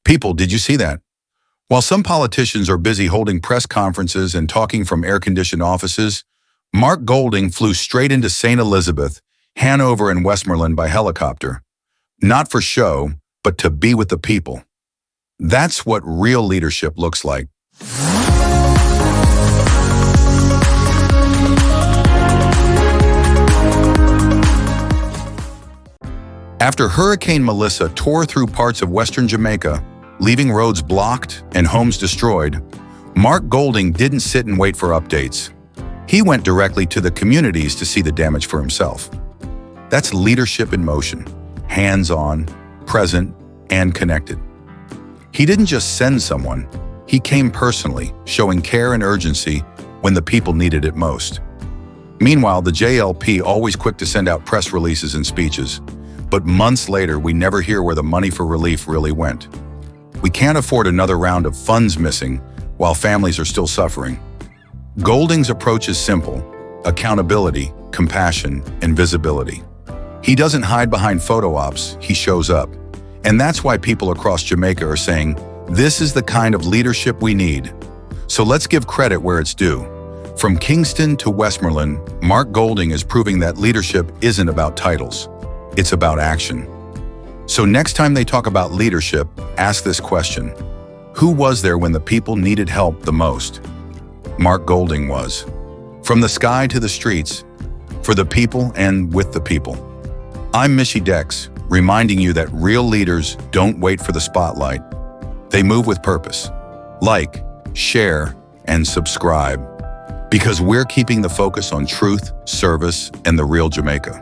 People, did you see that? While some politicians are busy holding press conferences and talking from air-conditioned offices, Mark Golding flew straight into St. Elizabeth, Hanover, and Westmoreland by helicopter. Not for show, but to be with the people. That's what real leadership looks like. After Hurricane Melissa tore through parts of western Jamaica, leaving roads blocked and homes destroyed, Mark Golding didn't sit and wait for updates. He went directly to the communities to see the damage for himself. That's leadership in motion, hands-on, present, and connected. He didn't just send someone, he came personally, showing care and urgency when the people needed it most. Meanwhile, the JLP always quick to send out press releases and speeches, but months later we never hear where the money for relief really went. We can't afford another round of funds missing while families are still suffering. Golding's approach is simple: accountability, compassion, and visibility. He doesn't hide behind photo ops, he shows up. And that's why people across Jamaica are saying, this is the kind of leadership we need. So let's give credit where it's due. From Kingston to Westmoreland, Mark Golding is proving that leadership isn't about titles. It's about action. So next time they talk about leadership, ask this question: who was there when the people needed help the most? Mark Golding was. From the sky to the streets, for the people and with the people. I'm Michy, reminding you that real leaders don't wait for the spotlight. They move with purpose. Like, share, and subscribe, because we're keeping the focus on truth, service, and the real Jamaica.